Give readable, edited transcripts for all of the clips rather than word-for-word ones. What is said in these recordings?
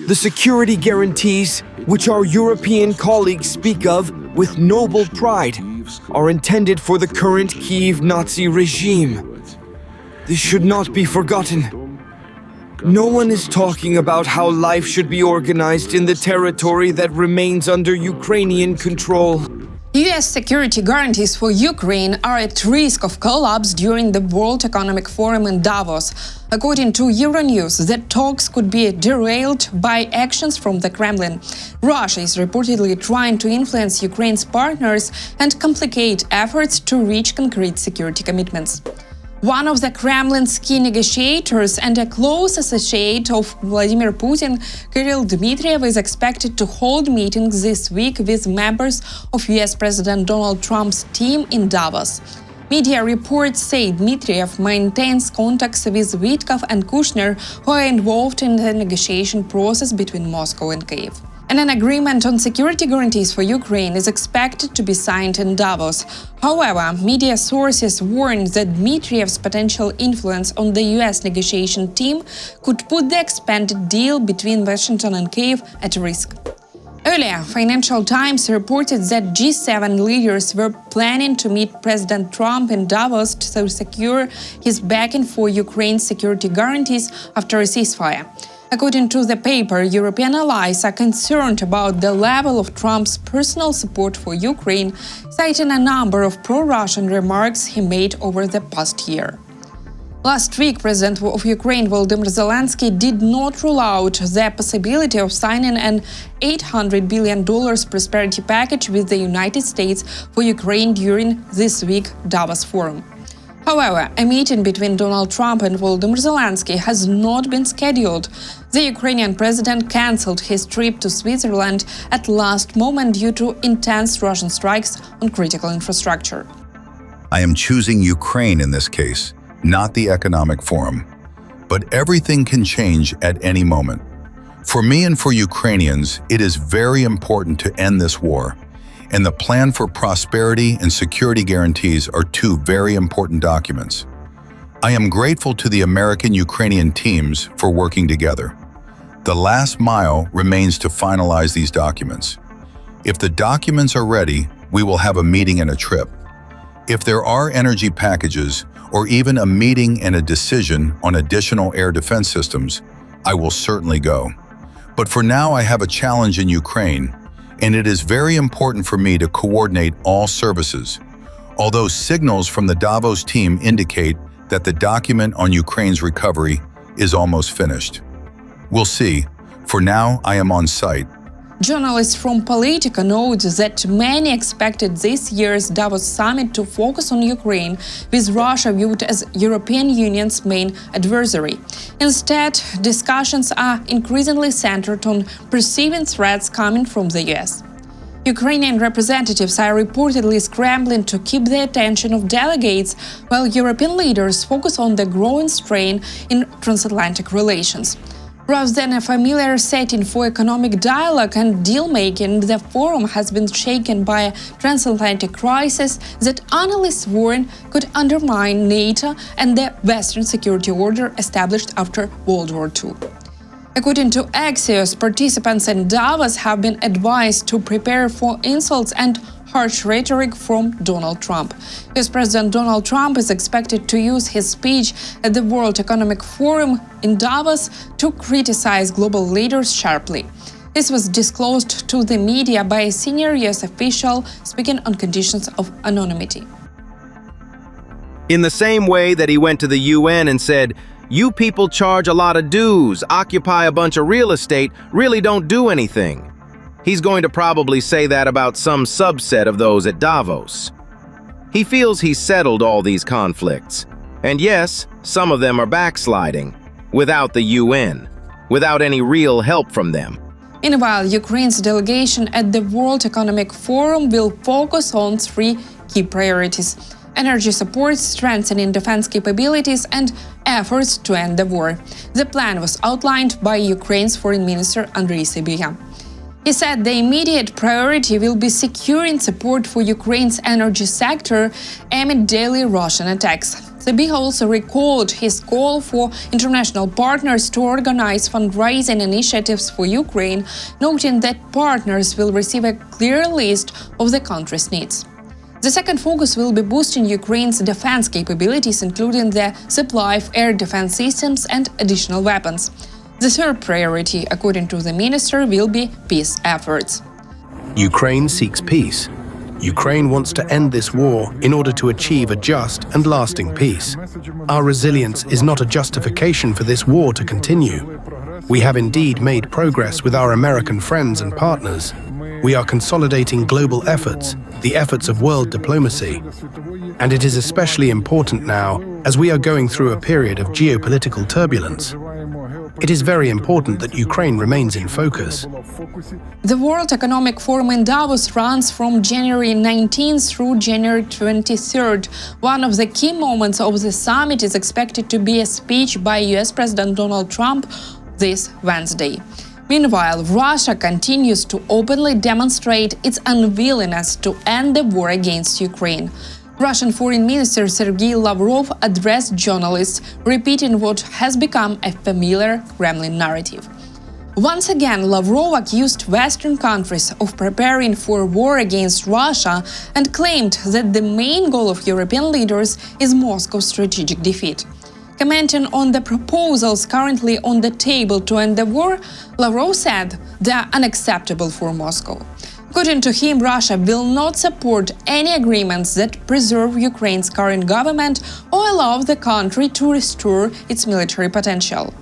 The security guarantees, which our European colleagues speak of with noble pride, are intended for the current Kyiv Nazi regime. This should not be forgotten. No one is talking about how life should be organized in the territory that remains under Ukrainian control. US security guarantees for Ukraine are at risk of collapse during the World Economic Forum in Davos. According to Euronews, the talks could be derailed by actions from the Kremlin. Russia is reportedly trying to influence Ukraine's partners and complicate efforts to reach concrete security commitments. One of the Kremlin's key negotiators and a close associate of Vladimir Putin, Kirill Dmitriev, is expected to hold meetings this week with members of US President Donald Trump's team in Davos. Media reports say Dmitriev maintains contacts with Witkoff and Kushner, who are involved in the negotiation process between Moscow and Kyiv. And an agreement on security guarantees for Ukraine is expected to be signed in Davos. However, media sources warn that Dmitriev's potential influence on the US negotiation team could put the expanded deal between Washington and Kyiv at risk. Earlier, Financial Times reported that G7 leaders were planning to meet President Trump in Davos to secure his backing for Ukraine's security guarantees after a ceasefire. According to the paper, European allies are concerned about the level of Trump's personal support for Ukraine, citing a number of pro-Russian remarks he made over the past year. Last week, President of Ukraine Volodymyr Zelenskyy did not rule out the possibility of signing an $800 billion prosperity package with the United States for Ukraine during this week's Davos Forum. However, a meeting between Donald Trump and Volodymyr Zelenskyy has not been scheduled. The Ukrainian president cancelled his trip to Switzerland at last moment due to intense Russian strikes on critical infrastructure. I am choosing Ukraine in this case, not the Economic Forum. But everything can change at any moment. For me and for Ukrainians, it is very important to end this war. And the Plan for Prosperity and Security Guarantees are two very important documents. I am grateful to the American-Ukrainian teams for working together. The last mile remains to finalize these documents. If the documents are ready, we will have a meeting and a trip. If there are energy packages, or even a meeting and a decision on additional air defense systems, I will certainly go. But for now, I have a challenge in Ukraine, and it is very important for me to coordinate all services. Although signals from the Davos team indicate that the document on Ukraine's recovery is almost finished. We'll see. For now, I am on site. Journalists from Politico note that many expected this year's Davos summit to focus on Ukraine, with Russia viewed as European Union's main adversary. Instead, discussions are increasingly centered on perceiving threats coming from the US. Ukrainian representatives are reportedly scrambling to keep the attention of delegates, while European leaders focus on the growing strain in transatlantic relations. Rather than a familiar setting for economic dialogue and deal-making, the forum has been shaken by a transatlantic crisis that analysts warn could undermine NATO and the Western security order established after World War II. According to Axios, participants in Davos have been advised to prepare for insults and harsh rhetoric from Donald Trump. US President Donald Trump is expected to use his speech at the World Economic Forum in Davos to criticize global leaders sharply. This was disclosed to the media by a senior US official speaking on conditions of anonymity. In the same way that he went to the UN and said, "You people charge a lot of dues, occupy a bunch of real estate, really don't do anything." He's going to probably say that about some subset of those at Davos. He feels he's settled all these conflicts. And yes, some of them are backsliding, without the UN, without any real help from them. Meanwhile, Ukraine's delegation at the World Economic Forum will focus on three key priorities: energy support, strengthening defense capabilities, and efforts to end the war. The plan was outlined by Ukraine's Foreign Minister Andriy Sybiha. He said the immediate priority will be securing support for Ukraine's energy sector amid daily Russian attacks. Sofia also recalled his call for international partners to organize fundraising initiatives for Ukraine, noting that partners will receive a clear list of the country's needs. The second focus will be boosting Ukraine's defense capabilities, including the supply of air defense systems and additional weapons. The third priority, according to the minister, will be peace efforts. Ukraine seeks peace. Ukraine wants to end this war in order to achieve a just and lasting peace. Our resilience is not a justification for this war to continue. We have indeed made progress with our American friends and partners. We are consolidating global efforts, the efforts of world diplomacy. And it is especially important now as we are going through a period of geopolitical turbulence. It is very important that Ukraine remains in focus. The World Economic Forum in Davos runs from January 19th through January 23rd. One of the key moments of the summit is expected to be a speech by US President Donald Trump this Wednesday. Meanwhile, Russia continues to openly demonstrate its unwillingness to end the war against Ukraine. Russian Foreign Minister Sergei Lavrov addressed journalists, repeating what has become a familiar Kremlin narrative. Once again, Lavrov accused Western countries of preparing for war against Russia and claimed that the main goal of European leaders is Moscow's strategic defeat. Commenting on the proposals currently on the table to end the war, Lavrov said they are unacceptable for Moscow. According to him, Russia will not support any agreements that preserve Ukraine's current government or allow the country to restore its military potential.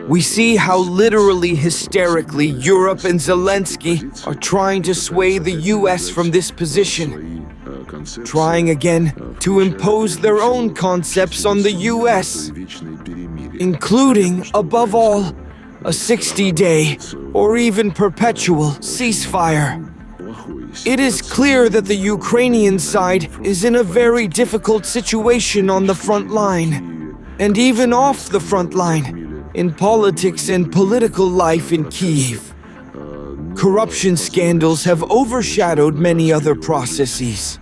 We see how literally hysterically Europe and Zelenskyy are trying to sway the US from this position, trying again to impose their own concepts on the US, including, above all, a 60-day or even perpetual ceasefire. It is clear that the Ukrainian side is in a very difficult situation on the front line, and even off the front line, in politics and political life in Kyiv. Corruption scandals have overshadowed many other processes.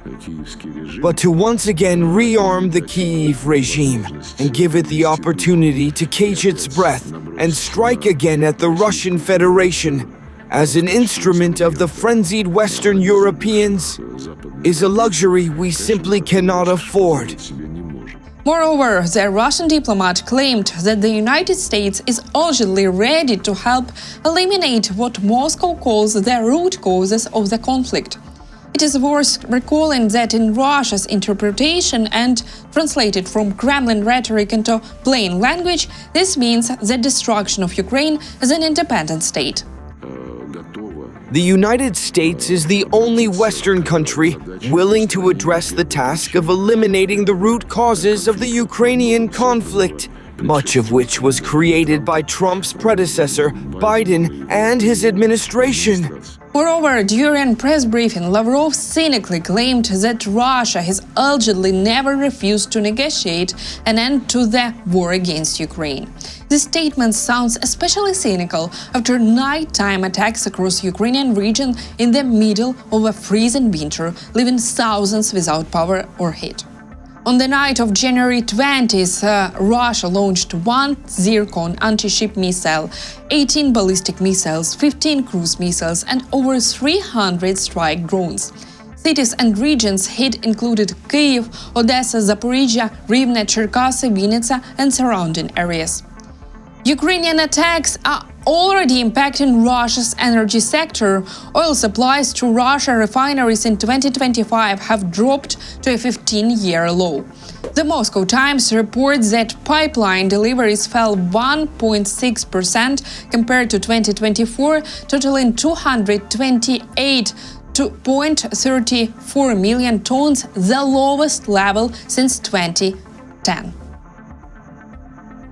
But to once again rearm the Kyiv regime and give it the opportunity to catch its breath and strike again at the Russian Federation as an instrument of the frenzied Western Europeans is a luxury we simply cannot afford. Moreover, the Russian diplomat claimed that the United States is urgently ready to help eliminate what Moscow calls the root causes of the conflict. It is worth recalling that in Russia's interpretation and translated from Kremlin rhetoric into plain language, this means the destruction of Ukraine as an independent state. The United States is the only Western country willing to address the task of eliminating the root causes of the Ukrainian conflict, much of which was created by Trump's predecessor, Biden, and his administration. Moreover, during press briefing, Lavrov cynically claimed that Russia has allegedly never refused to negotiate an end to the war against Ukraine. This statement sounds especially cynical after nighttime attacks across Ukrainian region in the middle of a freezing winter, leaving thousands without power or heat. On the night of January 20th, Russia launched 1 Zircon anti-ship missile, 18 ballistic missiles, 15 cruise missiles, and over 300 strike drones. Cities and regions hit included Kyiv, Odessa, Zaporizhia, Rivne, Cherkasy, Vinnytsia, and surrounding areas. Ukrainian attacks are already impacting Russia's energy sector. Oil supplies to Russia refineries in 2025 have dropped to a 15-year low. The Moscow Times reports that pipeline deliveries fell 1.6% compared to 2024, totaling 228.34 million tons, the lowest level since 2010.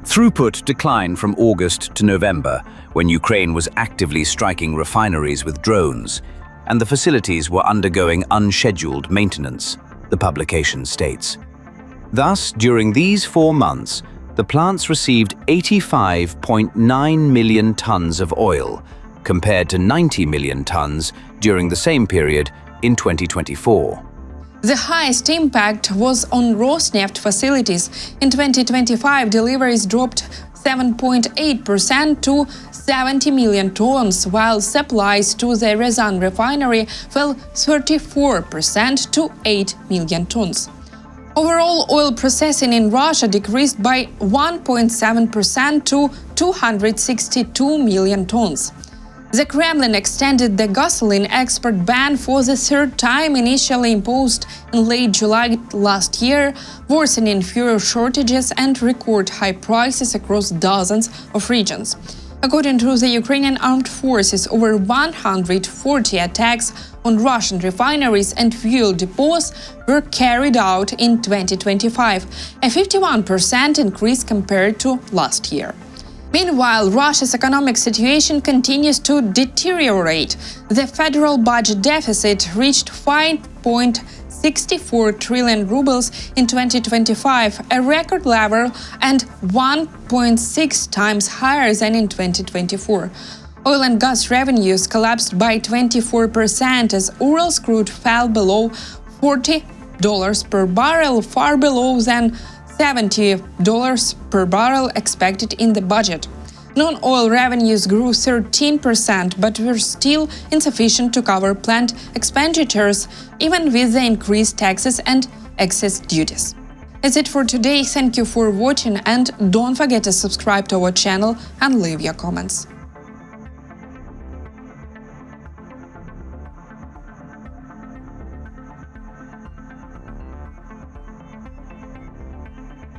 Throughput declined from August to November, when Ukraine was actively striking refineries with drones, and the facilities were undergoing unscheduled maintenance, the publication states. Thus, during these 4 months, the plants received 85.9 million tons of oil, compared to 90 million tons during the same period in 2024. The highest impact was on Rosneft facilities. In 2025, deliveries dropped 7.8% to 70 million tons, while supplies to the Ryazan refinery fell 34% to 8 million tons. Overall, oil processing in Russia decreased by 1.7% to 262 million tons. The Kremlin extended the gasoline export ban for the third time, initially imposed in late July last year, worsening fuel shortages and record high prices across dozens of regions. According to the Ukrainian armed forces, over 140 attacks on Russian refineries and fuel depots were carried out in 2025, a 51% increase compared to last year. Meanwhile, Russia's economic situation continues to deteriorate. The federal budget deficit reached 5.64 trillion rubles in 2025, a record level and 1.6 times higher than in 2024. Oil and gas revenues collapsed by 24% as Urals crude fell below $40 per barrel, far below than $70 per barrel expected in the budget. Non-oil revenues grew 13%, but were still insufficient to cover planned expenditures, even with the increased taxes and excess duties. That's it for today. Thank you for watching, and don't forget to subscribe to our channel and leave your comments.